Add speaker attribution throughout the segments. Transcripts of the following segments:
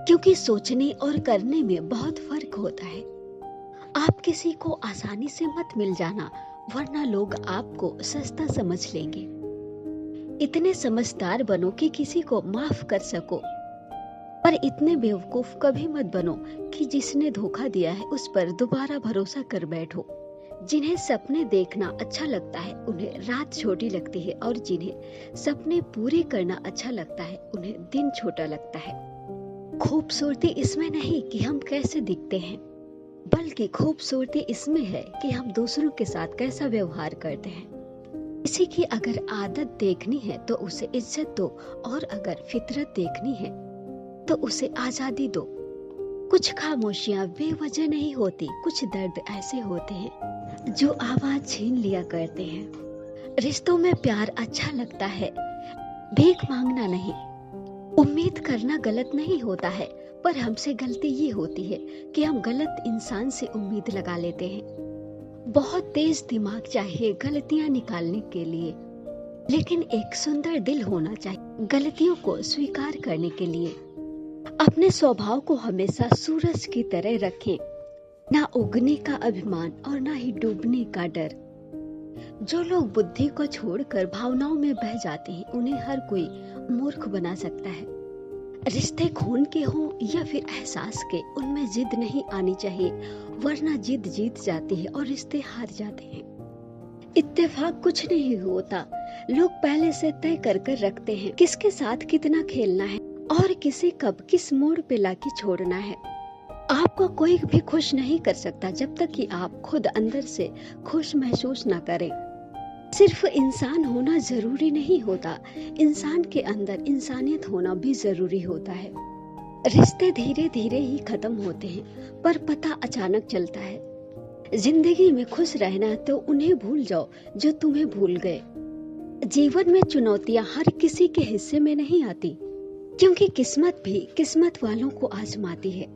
Speaker 1: क्योंकि सोचने और करने में बहुत फर्क होता है। आप किसी को आसानी से मत मिल जाना, वरना लोग आपको सस्ता समझ लेंगे। इतने समझदार बनो कि किसी को माफ कर सको, पर इतने बेवकूफ कभी मत बनो कि जिसने धोखा दिया है उस पर दोबारा भरोसा कर बैठो। जिन्हें सपने देखना अच्छा लगता है उन्हें रात छोटी लगती है, और जिन्हें सपने पूरे करना अच्छा लगता है उन्हें दिन छोटा लगता है। खूबसूरती इसमें नहीं कि हम कैसे दिखते हैं, बल्कि खूबसूरती इसमें है कि हम दूसरों के साथ कैसा व्यवहार करते हैं। किसी की अगर आदत देखनी है तो उसे इज्जत दो, और अगर फितरत देखनी है तो उसे आजादी दो। कुछ खामोशियां बेवजह नहीं होती, कुछ दर्द ऐसे होते हैं जो आवाज छीन लिया करते हैं। रिश्तों में प्यार अच्छा लगता है, भीख मांगना नहीं। उम्मीद करना गलत नहीं होता है, पर हमसे गलती ये होती है कि हम गलत इंसान से उम्मीद लगा लेते हैं। बहुत तेज दिमाग चाहिए गलतियां निकालने के लिए, लेकिन एक सुंदर दिल होना चाहिए गलतियों को स्वीकार करने के लिए। अपने स्वभाव को हमेशा सूरज की तरह रखें, ना उगने का अभिमान और ना ही डूबने का डर। जो लोग बुद्धि को छोड़कर भावनाओं में बह जाते हैं उन्हें हर कोई मूर्ख बना सकता है। रिश्ते खून के हों या फिर एहसास के, उनमें जिद नहीं आनी चाहिए, वरना जिद जीत जाती है और रिश्ते हार जाते हैं। इत्तेफाक कुछ नहीं होता, लोग पहले से तय कर कर रखते हैं किसके साथ कितना खेलना है और किसे कब किस मोड़ पे लाके छोड़ना है। आपको कोई भी खुश नहीं कर सकता जब तक कि आप खुद अंदर से खुश महसूस ना करें। सिर्फ इंसान होना जरूरी नहीं होता, इंसान के अंदर इंसानियत होना भी जरूरी होता है। रिश्ते धीरे धीरे ही खत्म होते हैं, पर पता अचानक चलता है। जिंदगी में खुश रहना तो उन्हें भूल जाओ जो तुम्हें भूल गए। जीवन में चुनौतियां हर किसी के हिस्से में नहीं आती, क्योंकि किस्मत भी किस्मत वालों को आजमाती है।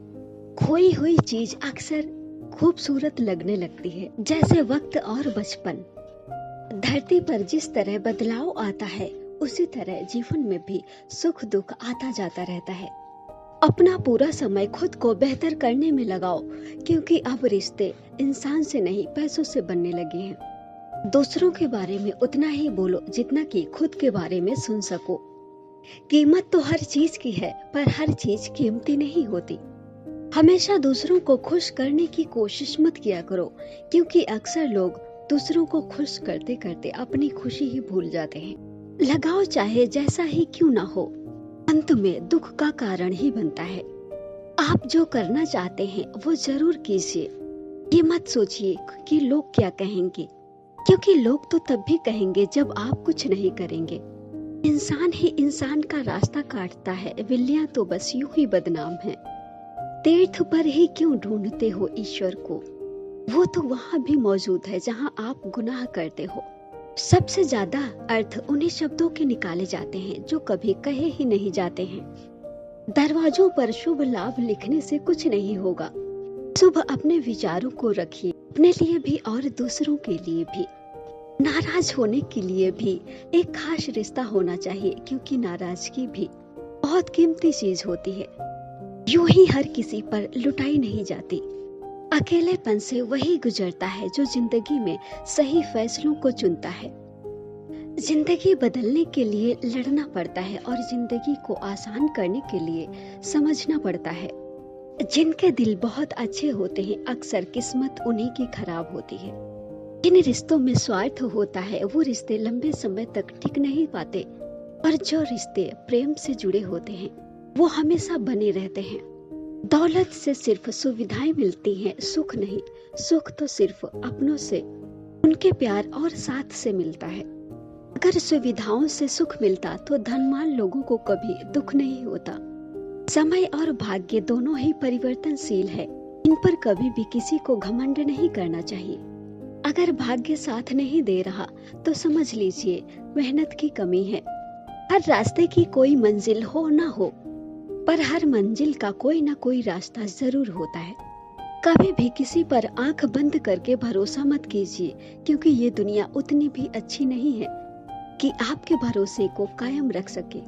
Speaker 1: खोई हुई चीज अक्सर खूबसूरत लगने लगती है, जैसे वक्त और बचपन। धरती पर जिस तरह बदलाव आता है उसी तरह जीवन में भी सुख दुख आता जाता रहता है। अपना पूरा समय खुद को बेहतर करने में लगाओ, क्योंकि अब रिश्ते इंसान से नहीं पैसों से बनने लगे हैं। दूसरों के बारे में उतना ही बोलो जितना कि खुद के बारे में सुन सको। कीमत तो हर चीज की है, पर हर चीज कीमती नहीं होती। हमेशा दूसरों को खुश करने की कोशिश मत किया करो, क्योंकि अक्सर लोग दूसरों को खुश करते करते अपनी खुशी ही भूल जाते हैं। लगाव चाहे जैसा ही क्यों ना हो, अंत में दुख का कारण ही बनता है। आप जो करना चाहते हैं वो जरूर कीजिए। ये मत सोचिए कि लोग क्या कहेंगे, क्योंकि लोग तो तब भी कहेंगे जब आप कुछ नहीं करेंगे। इंसान ही इंसान का रास्ता काटता है, बिल्लियां तो बस यूं ही बदनाम हैं। तीर्थ पर ही क्यों ढूंढते हो ईश्वर को, वो तो वहाँ भी मौजूद है जहाँ आप गुनाह करते हो। सबसे ज्यादा अर्थ उन्हीं शब्दों के निकाले जाते हैं जो कभी कहे ही नहीं जाते हैं। दरवाजों पर शुभ लाभ लिखने से कुछ नहीं होगा। शुभ अपने विचारों को रखिए, अपने लिए भी और दूसरों के लिए भी। नाराज होने के लिए भी एक खास रिश्ता होना चाहिए, क्योंकि नाराजगी भी बहुत कीमती चीज होती है। यूं ही हर किसी पर लुटाई नहीं जाती। अकेलेपन से वही गुजरता है जो जिंदगी में सही फैसलों को चुनता है। जिंदगी बदलने के लिए लड़ना पड़ता है, और जिंदगी को आसान करने के लिए समझना पड़ता है। जिनके दिल बहुत अच्छे होते हैं अक्सर किस्मत उन्हीं की खराब होती है। जिन रिश्तों में स्वार्थ होता है वो रिश्ते लंबे समय तक टिक नहीं पाते, और जो रिश्ते प्रेम से जुड़े होते हैं वो हमेशा बने रहते हैं। दौलत से सिर्फ सुविधाएं मिलती हैं, सुख नहीं। सुख तो सिर्फ अपनों से, उनके प्यार और साथ से मिलता है। अगर सुविधाओं से सुख मिलता तो धनवान लोगों को कभी दुख नहीं होता। समय और भाग्य दोनों ही परिवर्तनशील है, इन पर कभी भी किसी को घमंड नहीं करना चाहिए। अगर भाग्य साथ नहीं दे रहा तो समझ लीजिए मेहनत की कमी है। हर रास्ते की कोई मंजिल हो ना हो, पर हर मंजिल का कोई ना कोई रास्ता जरूर होता है। कभी भी किसी पर आंख बंद करके भरोसा मत कीजिए, क्योंकि ये दुनिया उतनी भी अच्छी नहीं है कि आपके भरोसे को कायम रख सके।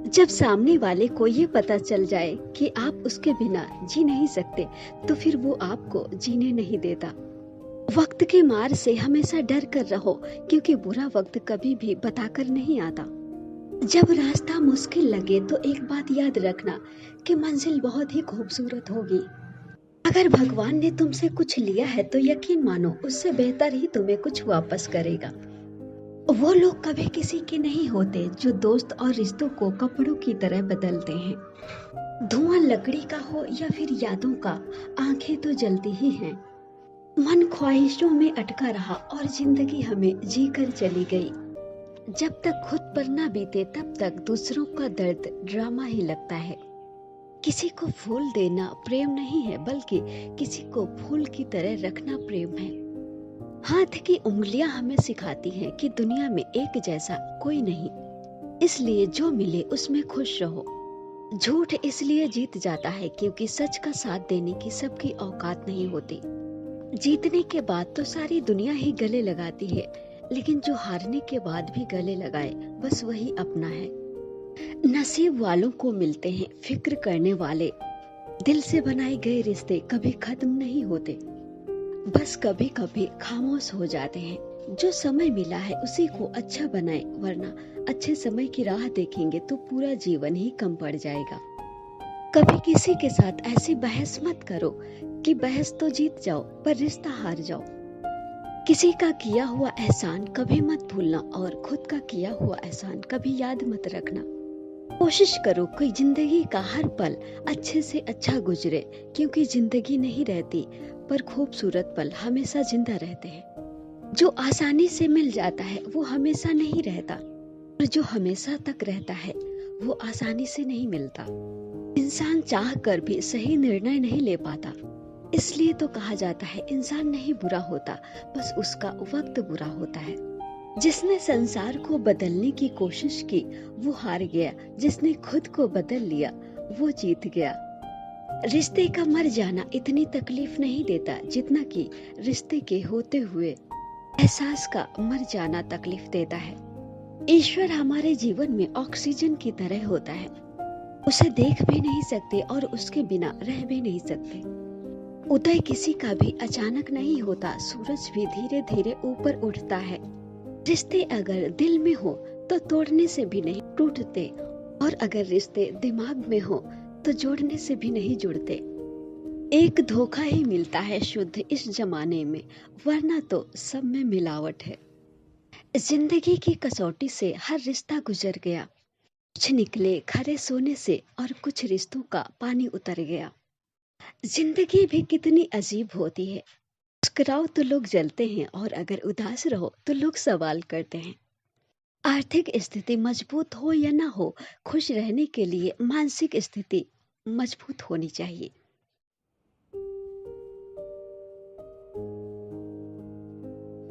Speaker 1: जब सामने वाले को ये पता चल जाए कि आप उसके बिना जी नहीं सकते, तो फिर वो आपको जीने नहीं देता। वक्त के मार से हमेशा डर कर रहो, क्योंकि बुरा वक्त कभी भी बताकर नहीं आता। जब रास्ता मुश्किल लगे तो एक बात याद रखना कि मंजिल बहुत ही खूबसूरत होगी। अगर भगवान ने तुमसे कुछ लिया है तो यकीन मानो उससे बेहतर ही तुम्हें कुछ वापस करेगा। वो लोग कभी किसी के नहीं होते जो दोस्त और रिश्तों को कपड़ों की तरह बदलते हैं। धुआं लकड़ी का हो या फिर यादों का, आंखें तो जलती ही हैं। मन ख्वाहिशों में अटका रहा और जिंदगी हमें जी कर चली गई। जब तक खुद पर ना बीते तब तक दूसरों का दर्द ड्रामा ही लगता है। किसी को फूल देना प्रेम नहीं है, बल्कि किसी को फूल की तरह रखना प्रेम है। हाथ की उंगलियां हमें सिखाती हैं कि दुनिया में एक जैसा कोई नहीं, इसलिए जो मिले उसमें खुश रहो। झूठ इसलिए जीत जाता है क्योंकि सच का साथ देने की सबकी औकात नहीं होती। जीतने के बाद तो सारी दुनिया ही गले लगाती है, लेकिन जो हारने के बाद भी गले लगाए बस वही अपना है। नसीब वालों को मिलते हैं फिक्र करने वाले। दिल से बनाए गए रिश्ते कभी खत्म नहीं होते, बस कभी कभी खामोश हो जाते हैं। जो समय मिला है उसी को अच्छा बनाए, वरना अच्छे समय की राह देखेंगे तो पूरा जीवन ही कम पड़ जाएगा। कभी किसी के साथ ऐसी बहस मत करो कि बहस तो जीत जाओ पर रिश्ता हार जाओ। किसी का किया हुआ एहसान कभी मत भूलना और खुद का किया हुआ एहसान कभी याद मत रखना। कोशिश करो कि जिंदगी का हर पल अच्छे से अच्छा गुजरे, क्योंकि जिंदगी नहीं रहती पर खूबसूरत पल हमेशा जिंदा रहते हैं। जो आसानी से मिल जाता है वो हमेशा नहीं रहता, और जो हमेशा तक रहता है वो आसानी से नहीं मिलता। इंसान चाह कर भी सही निर्णय नहीं ले पाता, इसलिए तो कहा जाता है इंसान नहीं बुरा होता, बस उसका वक्त बुरा होता है। जिसने संसार को बदलने की कोशिश की वो हार गया, जिसने खुद को बदल लिया वो जीत गया। रिश्ते का मर जाना इतनी तकलीफ नहीं देता जितना कि रिश्ते के होते हुए एहसास का मर जाना तकलीफ देता है। ईश्वर हमारे जीवन में ऑक्सीजन की तरह होता है। उसे देख भी नहीं सकते और उसके बिना रह भी नहीं सकते। उदय किसी का भी अचानक नहीं होता, सूरज भी धीरे धीरे ऊपर उठता है। रिश्ते अगर दिल में हो तो तोड़ने से भी नहीं टूटते, और अगर रिश्ते दिमाग में हो तो जोड़ने से भी नहीं जुड़ते। एक धोखा ही मिलता है शुद्ध इस जमाने में, वरना तो सब में मिलावट है। जिंदगी की कसौटी से हर रिश्ता गुजर गया, कुछ निकले खरे सोने से और कुछ रिश्तों का पानी उतर गया। जिंदगी भी कितनी अजीब होती है। मुस्कुराओ तो लोग जलते हैं, और अगर उदास रहो तो लोग सवाल करते हैं। आर्थिक स्थिति मजबूत हो या ना हो, खुश रहने के लिए मानसिक स्थिति मजबूत होनी चाहिए।